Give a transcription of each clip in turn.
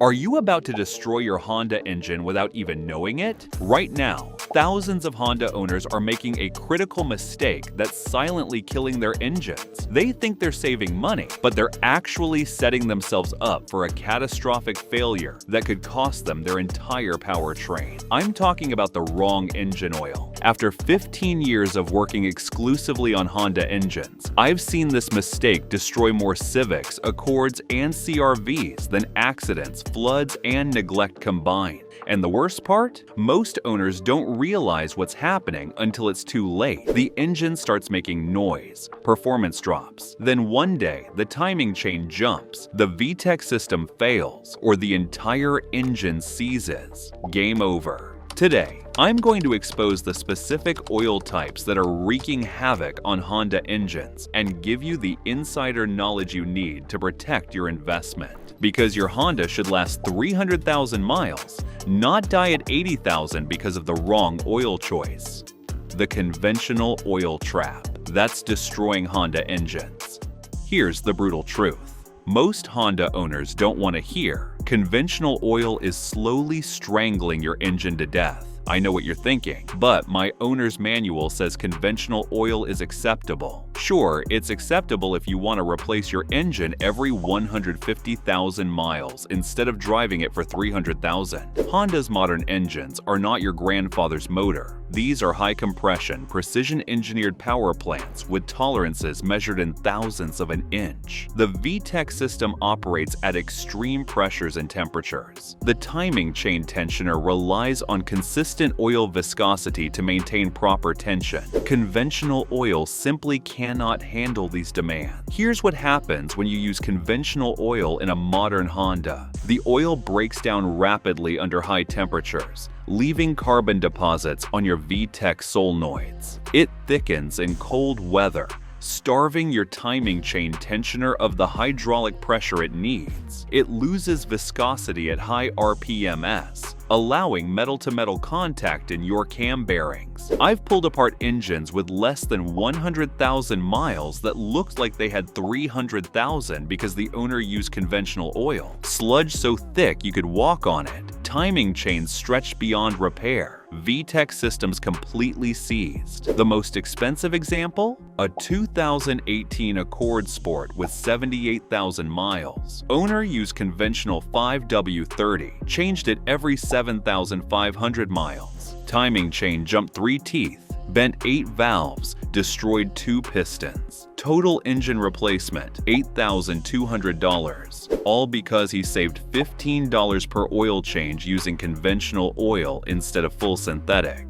Are you about to destroy your Honda engine without even knowing it? Right now, thousands of Honda owners are making a critical mistake that's silently killing their engines. They think they're saving money, but they're actually setting themselves up for a catastrophic failure that could cost them their entire powertrain. I'm talking about the wrong engine oil. After 15 years of working exclusively on Honda engines, I've seen this mistake destroy more Civics, Accords, and CR-Vs than accidents, floods, and neglect combined. And the worst part? Most owners don't realize what's happening until it's too late. The engine starts making noise, performance drops. Then one day, the timing chain jumps, the VTEC system fails, or the entire engine seizes. Game over. Today, I'm going to expose the specific oil types that are wreaking havoc on Honda engines and give you the insider knowledge you need to protect your investment. Because your Honda should last 300,000 miles, not die at 80,000 because of the wrong oil choice. The conventional oil trap that's destroying Honda engines. Here's the brutal truth. Most Honda owners don't want to hear conventional oil is slowly strangling your engine to death. I know what you're thinking, but my owner's manual says conventional oil is acceptable. Sure, it's acceptable if you want to replace your engine every 150,000 miles instead of driving it for 300,000. Honda's modern engines are not your grandfather's motor. These are high-compression, precision-engineered power plants with tolerances measured in thousandths of an inch. The VTEC system operates at extreme pressures and temperatures. The timing chain tensioner relies on consistent oil viscosity to maintain proper tension. Conventional oil simply cannot handle these demands. Here's what happens when you use conventional oil in a modern Honda. The oil breaks down rapidly under high temperatures, leaving carbon deposits on your VTEC solenoids. It thickens in cold weather, starving your timing chain tensioner of the hydraulic pressure it needs. It loses viscosity at high RPMs, allowing metal-to-metal contact in your cam bearings. I've pulled apart engines with less than 100,000 miles that looked like they had 300,000 because the owner used conventional oil. Sludge so thick you could walk on it. Timing chains stretched beyond repair. VTEC systems completely seized. The most expensive example? A 2018 Accord Sport with 78,000 miles. Owner used conventional 5W30, changed it every 7,500 miles. Timing chain jumped 3 teeth, bent 8 valves, destroyed 2 pistons. Total engine replacement, $8,200, all because he saved $15 per oil change using conventional oil instead of full synthetic.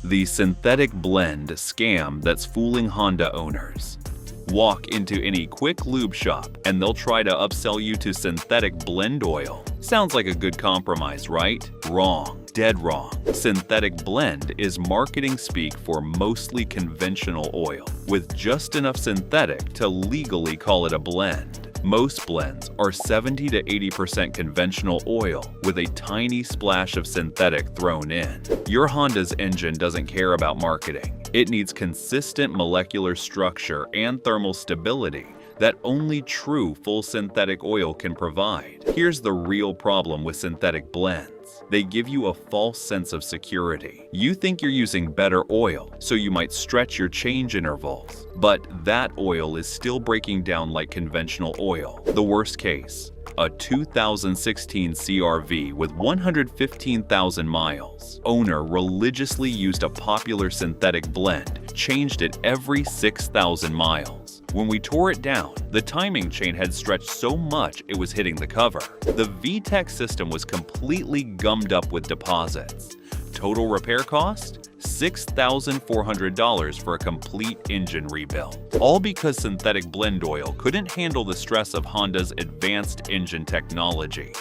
The synthetic blend scam that's fooling Honda owners. Walk into any quick lube shop and they'll try to upsell you to synthetic blend oil. Sounds like a good compromise, right? Wrong. Dead wrong. Synthetic blend is marketing speak for mostly conventional oil, with just enough synthetic to legally call it a blend. Most blends are 70 to 80% conventional oil with a tiny splash of synthetic thrown in. Your Honda's engine doesn't care about marketing. It needs consistent molecular structure and thermal stability that only true full synthetic oil can provide. Here's the real problem with synthetic blends. They give you a false sense of security. You think you're using better oil, so you might stretch your change intervals. But that oil is still breaking down like conventional oil. The worst case, a 2016 CR-V with 115,000 miles. Owner religiously used a popular synthetic blend, changed it every 6,000 miles. When we tore it down, the timing chain had stretched so much it was hitting the cover. The VTEC system was completely gummed up with deposits. Total repair cost? $6,400 for a complete engine rebuild. All because synthetic blend oil couldn't handle the stress of Honda's advanced engine technology.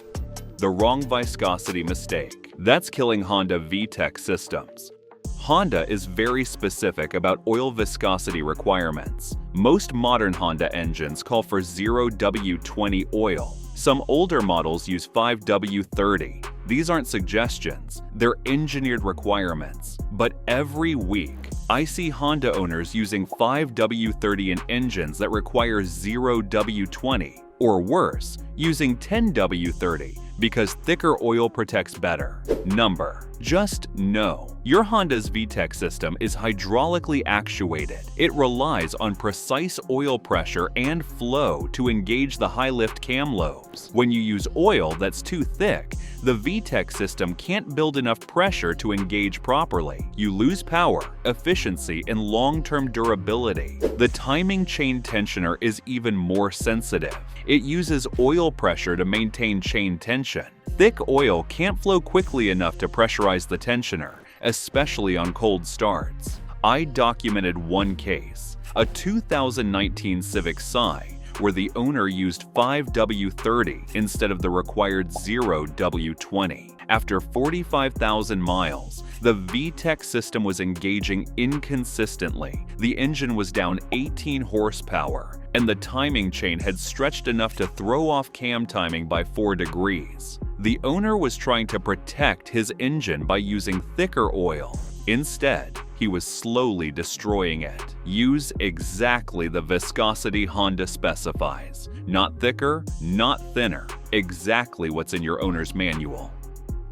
The wrong viscosity mistake. That's killing Honda VTEC systems. Honda is very specific about oil viscosity requirements. Most modern Honda engines call for 0W20 oil. Some older models use 5W30. These aren't suggestions, they're engineered requirements. But every week, I see Honda owners using 5W30 in engines that require 0W20, or worse, using 10W30 because thicker oil protects better. Number. Just know. Your Honda's VTEC system is hydraulically actuated. It relies on precise oil pressure and flow to engage the high-lift cam lobes. When you use oil that's too thick, the VTEC system can't build enough pressure to engage properly. You lose power, efficiency, and long-term durability. The timing chain tensioner is even more sensitive. It uses oil pressure to maintain chain tension. Thick oil can't flow quickly enough to pressurize the tensioner, especially on cold starts. I documented one case, a 2019 Civics Sci, where the owner used 5W30 instead of the required 0W20. After 45,000 miles, the VTEC system was engaging inconsistently. The engine was down 18 horsepower, and the timing chain had stretched enough to throw off cam timing by 4 degrees. The owner was trying to protect his engine by using thicker oil. Instead, he was slowly destroying it. Use exactly the viscosity Honda specifies. Not thicker, not thinner. Exactly what's in your owner's manual.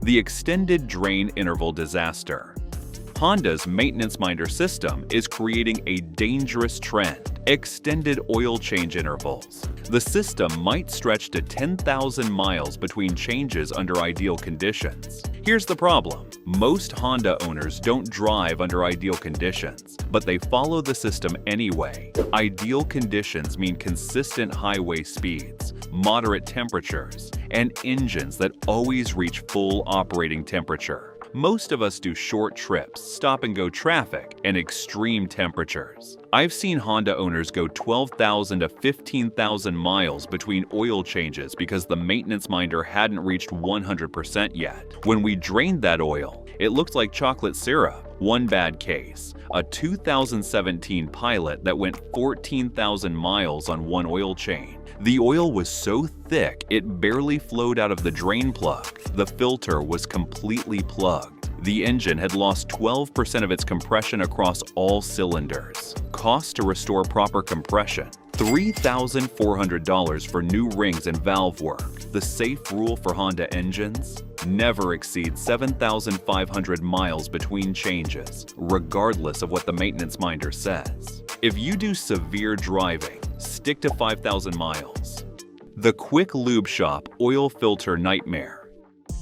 The extended drain interval disaster. Honda's maintenance minder system is creating a dangerous trend: extended oil change intervals. The system might stretch to 10,000 miles between changes under ideal conditions. Here's the problem. Most Honda owners don't drive under ideal conditions, but they follow the system anyway. Ideal conditions mean consistent highway speeds, moderate temperatures, and engines that always reach full operating temperature. Most of us do short trips, stop-and-go traffic, and extreme temperatures. I've seen Honda owners go 12,000 to 15,000 miles between oil changes because the maintenance minder hadn't reached 100% yet. When we drained that oil, it looked like chocolate syrup. One bad case: a 2017 Pilot that went 14,000 miles on one oil chain. The oil was so thick it barely flowed out of the drain plug. The filter was completely plugged. The engine had lost 12% of its compression across all cylinders. Cost to restore proper compression: $3,400 for new rings and valve work. The safe rule for Honda engines: never exceed 7,500 miles between changes, regardless of what the maintenance minder says. If you do severe driving, stick to 5,000 miles. The Quick Lube Shop Oil Filter Nightmare.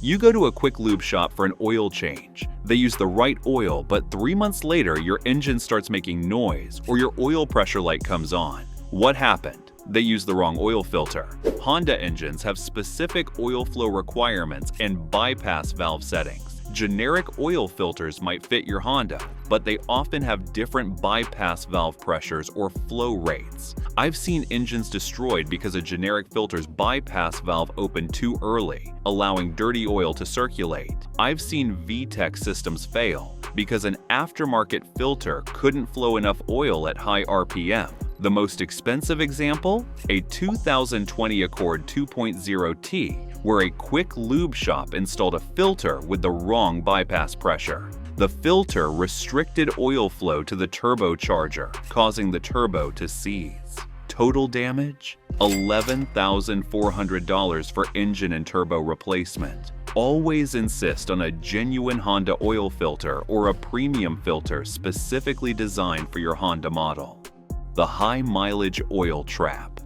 You go to a quick lube shop for an oil change. They use the right oil, but 3 months later your engine starts making noise or your oil pressure light comes on. What happened? They used the wrong oil filter. Honda engines have specific oil flow requirements and bypass valve settings. Generic oil filters might fit your Honda, but they often have different bypass valve pressures or flow rates. I've seen engines destroyed because a generic filter's bypass valve opened too early, allowing dirty oil to circulate. I've seen VTEC systems fail because an aftermarket filter couldn't flow enough oil at high RPM. The most expensive example? A 2020 Accord 2.0T, where a quick lube shop installed a filter with the wrong bypass pressure. The filter restricted oil flow to the turbocharger, causing the turbo to seize. Total damage? $11,400 for engine and turbo replacement. Always insist on a genuine Honda oil filter or a premium filter specifically designed for your Honda model. The high mileage oil trap.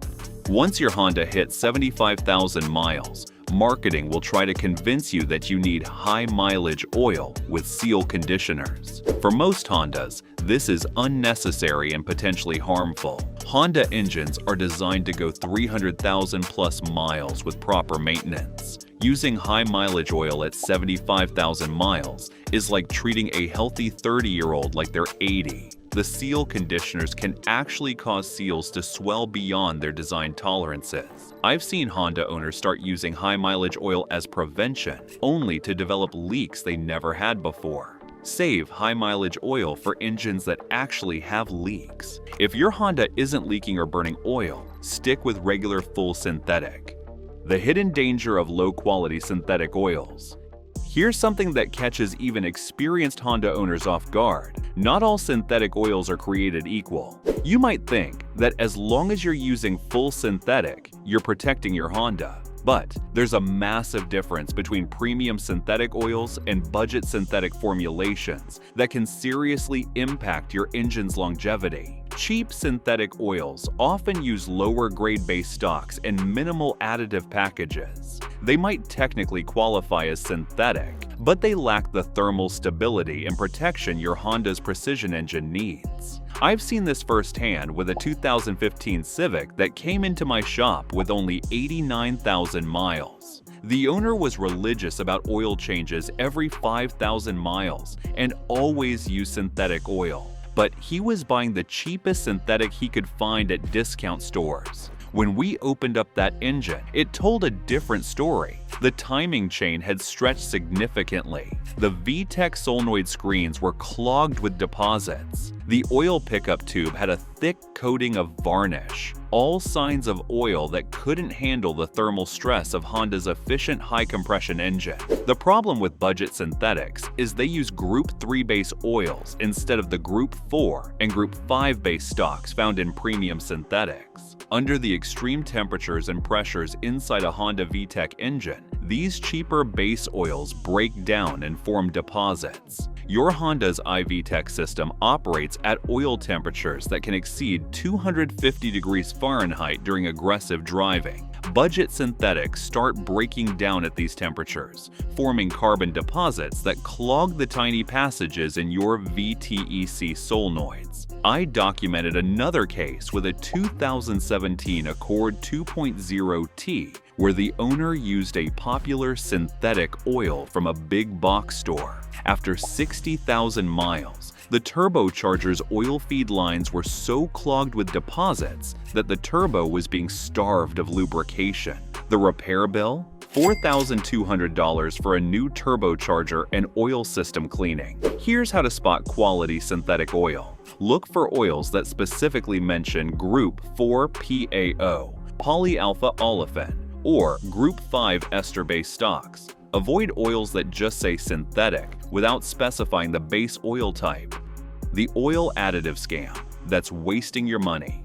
Once your Honda hits 75,000 miles, marketing will try to convince you that you need high mileage oil with seal conditioners. For most Hondas, this is unnecessary and potentially harmful. Honda engines are designed to go 300,000 plus miles with proper maintenance. Using high mileage oil at 75,000 miles is like treating a healthy 30-year-old like they're 80. The seal conditioners can actually cause seals to swell beyond their design tolerances. I've seen Honda owners start using high mileage oil as prevention, only to develop leaks they never had before. Save high mileage oil for engines that actually have leaks. If your Honda isn't leaking or burning oil, stick with regular full synthetic. The hidden danger of low-quality synthetic oils. Here's something that catches even experienced Honda owners off guard. Not all synthetic oils are created equal. You might think that as long as you're using full synthetic, you're protecting your Honda. But there's a massive difference between premium synthetic oils and budget synthetic formulations that can seriously impact your engine's longevity. Cheap synthetic oils often use lower-grade base stocks and minimal additive packages. They might technically qualify as synthetic, but they lack the thermal stability and protection your Honda's precision engine needs. I've seen this firsthand with a 2015 Civic that came into my shop with only 89,000 miles. The owner was religious about oil changes every 5,000 miles and always used synthetic oil, but he was buying the cheapest synthetic he could find at discount stores. When we opened up that engine, it told a different story. The timing chain had stretched significantly. The VTEC solenoid screens were clogged with deposits. The oil pickup tube had a thick coating of varnish, all signs of oil that couldn't handle the thermal stress of Honda's efficient high-compression engine. The problem with budget synthetics is they use Group 3 base oils instead of the Group 4 and Group 5 base stocks found in premium synthetics. Under the extreme temperatures and pressures inside a Honda VTEC engine, these cheaper base oils break down and form deposits. Your Honda's iVTEC system operates at oil temperatures that can exceed 250 degrees Fahrenheit during aggressive driving. Budget synthetics start breaking down at these temperatures, forming carbon deposits that clog the tiny passages in your VTEC solenoids. I documented another case with a 2017 Accord 2.0T where the owner used a popular synthetic oil from a big box store. After 60,000 miles, the turbocharger's oil feed lines were so clogged with deposits that the turbo was being starved of lubrication. The repair bill? $4,200 for a new turbocharger and oil system cleaning. Here's how to spot quality synthetic oil. Look for oils that specifically mention Group 4 PAO, polyalpha olefin, or Group 5 ester-based stocks. Avoid oils that just say synthetic without specifying the base oil type. The oil additive scam. That's wasting your money.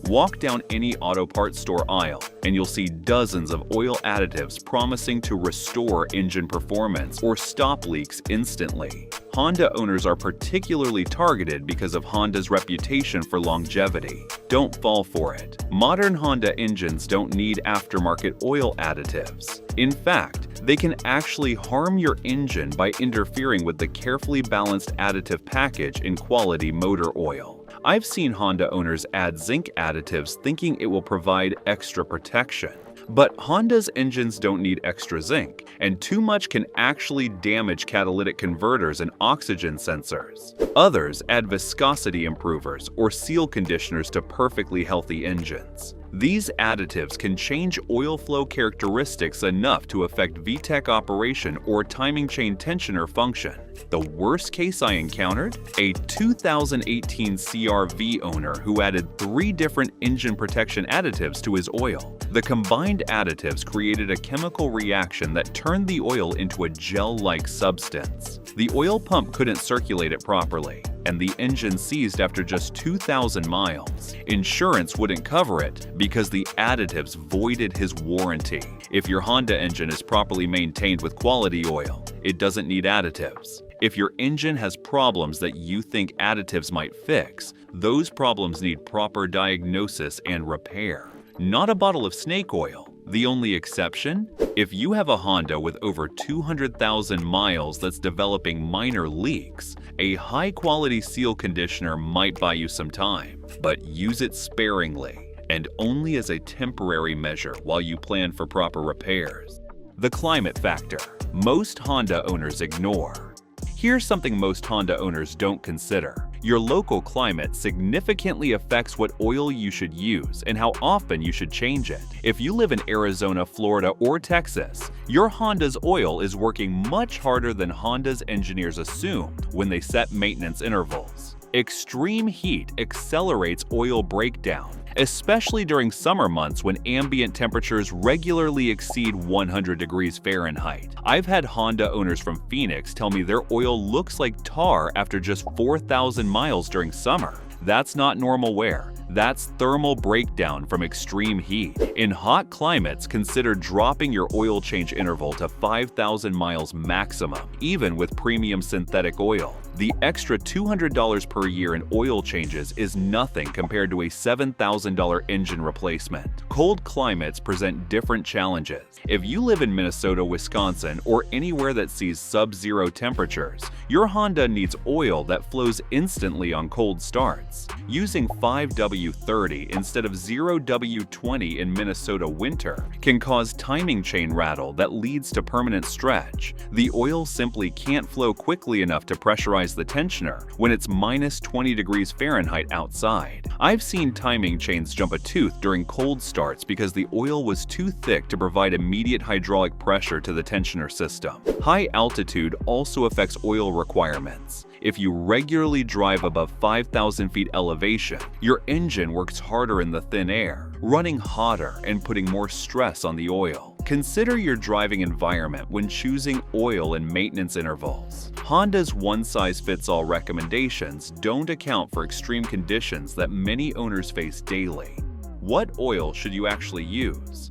Walk down any auto parts store aisle and you'll see dozens of oil additives promising to restore engine performance or stop leaks instantly. Honda owners are particularly targeted because of Honda's reputation for longevity. Don't fall for it. Modern Honda engines don't need aftermarket oil additives. In fact, they can actually harm your engine by interfering with the carefully balanced additive package in quality motor oil. I've seen Honda owners add zinc additives thinking it will provide extra protection. But Honda's engines don't need extra zinc, and too much can actually damage catalytic converters and oxygen sensors. Others add viscosity improvers or seal conditioners to perfectly healthy engines. These additives can change oil flow characteristics enough to affect VTEC operation or timing chain tensioner function. The worst case I encountered? A 2018 CR-V owner who added 3 different engine protection additives to his oil. The combined additives created a chemical reaction that turned the oil into a gel-like substance. The oil pump couldn't circulate it properly, and the engine seized after just 2,000 miles. Insurance wouldn't cover it because the additives voided his warranty. If your Honda engine is properly maintained with quality oil, it doesn't need additives. If your engine has problems that you think additives might fix, those problems need proper diagnosis and repair. Not a bottle of snake oil. The only exception? If you have a Honda with over 200,000 miles that's developing minor leaks, a high-quality seal conditioner might buy you some time, but use it sparingly and only as a temporary measure while you plan for proper repairs. The climate factor. Most Honda owners ignore. Here's something most Honda owners don't consider. Your local climate significantly affects what oil you should use and how often you should change it. If you live in Arizona, Florida, or Texas, your Honda's oil is working much harder than Honda's engineers assume when they set maintenance intervals. Extreme heat accelerates oil breakdown, especially during summer months when ambient temperatures regularly exceed 100 degrees Fahrenheit. I've had Honda owners from Phoenix tell me their oil looks like tar after just 4,000 miles during summer. That's not normal wear. That's thermal breakdown from extreme heat. In hot climates, consider dropping your oil change interval to 5,000 miles maximum, even with premium synthetic oil. The extra $200 per year in oil changes is nothing compared to a $7,000 engine replacement. Cold climates present different challenges. If you live in Minnesota, Wisconsin, or anywhere that sees sub-zero temperatures, your Honda needs oil that flows instantly on cold starts. Using 5W30 instead of 0W20 in Minnesota winter can cause timing chain rattle that leads to permanent stretch. The oil simply can't flow quickly enough to pressurize the tensioner when it's minus 20 degrees Fahrenheit outside. I've seen timing chains jump a tooth during cold starts because the oil was too thick to provide immediate hydraulic pressure to the tensioner system. High altitude also affects oil requirements. If you regularly drive above 5,000 feet elevation, your engine works harder in the thin air, running hotter and putting more stress on the oil. Consider your driving environment when choosing oil and maintenance intervals. Honda's one-size-fits-all recommendations don't account for extreme conditions that many owners face daily. What oil should you actually use?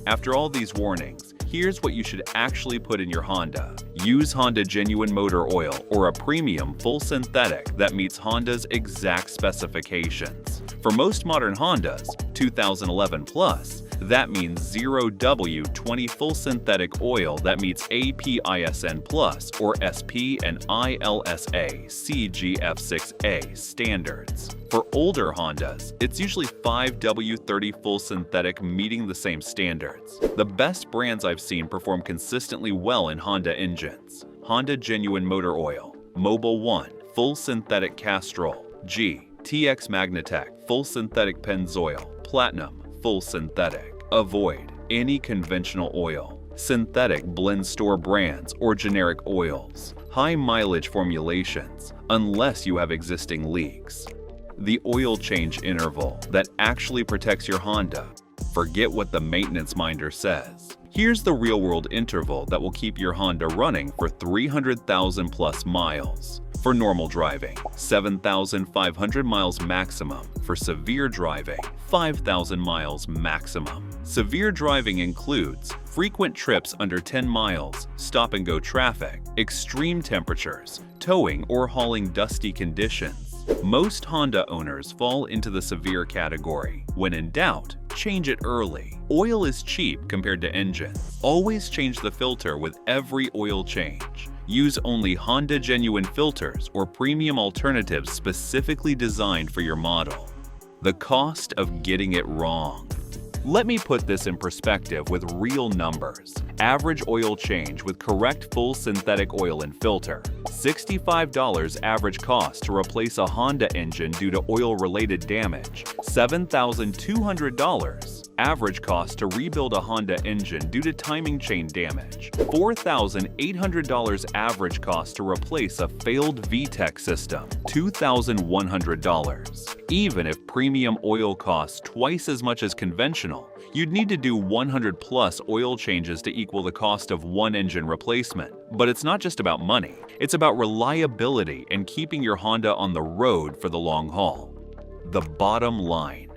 After all these warnings, here's what you should actually put in your Honda. Use Honda Genuine Motor Oil or a premium full synthetic that meets Honda's exact specifications. For most modern Hondas, 2011 plus, that means 0W20 full synthetic oil that meets APISN Plus or SP and ILSA CGF6A standards. For older Hondas, it's usually 5W30 full synthetic meeting the same standards. The best brands I've seen perform consistently well in Honda engines: Honda Genuine Motor Oil, Mobil 1 full synthetic Castrol, G, TX Magnatec full synthetic Pennzoil, Platinum full synthetic. Avoid any conventional oil, synthetic blend store brands, or generic oils. High mileage formulations, unless you have existing leaks. The oil change interval that actually protects your Honda. Forget what the maintenance minder says. Here's the real-world interval that will keep your Honda running for 300,000 plus miles. For normal driving, 7,500 miles maximum. For severe driving, 5,000 miles maximum. Severe driving includes frequent trips under 10 miles, stop-and-go traffic, extreme temperatures, towing or hauling dusty conditions. Most Honda owners fall into the severe category. When in doubt, change it early. Oil is cheap compared to engines. Always change the filter with every oil change. Use only Honda Genuine filters or premium alternatives specifically designed for your model. The cost of getting it wrong. Let me put this in perspective with real numbers. Average oil change with correct full synthetic oil and filter. $65 average cost to replace a Honda engine due to oil-related damage. $7,200 average cost to rebuild a Honda engine due to timing chain damage. $4,800 average cost to replace a failed VTEC system. $2,100. Even if premium oil costs twice as much as conventional, you'd need to do 100 plus oil changes to equal the cost of one engine replacement. But it's not just about money, it's about reliability and keeping your Honda on the road for the long haul. The bottom line.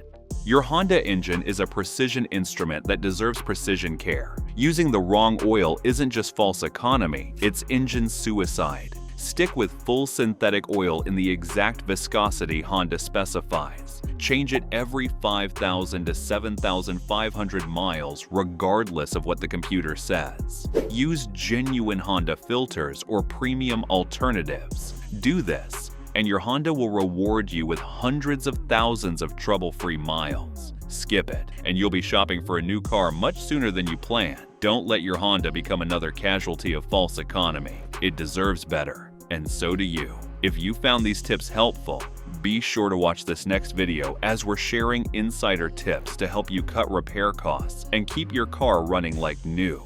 Your Honda engine is a precision instrument that deserves precision care. Using the wrong oil isn't just false economy, it's engine suicide. Stick with full synthetic oil in the exact viscosity Honda specifies. Change it every 5,000 to 7,500 miles regardless of what the computer says. Use genuine Honda filters or premium alternatives. Do this, and your Honda will reward you with hundreds of thousands of trouble-free miles. Skip it, and you'll be shopping for a new car much sooner than you planned. Don't let your Honda become another casualty of false economy. It deserves better, and so do you. If you found these tips helpful, be sure to watch this next video as we're sharing insider tips to help you cut repair costs and keep your car running like new.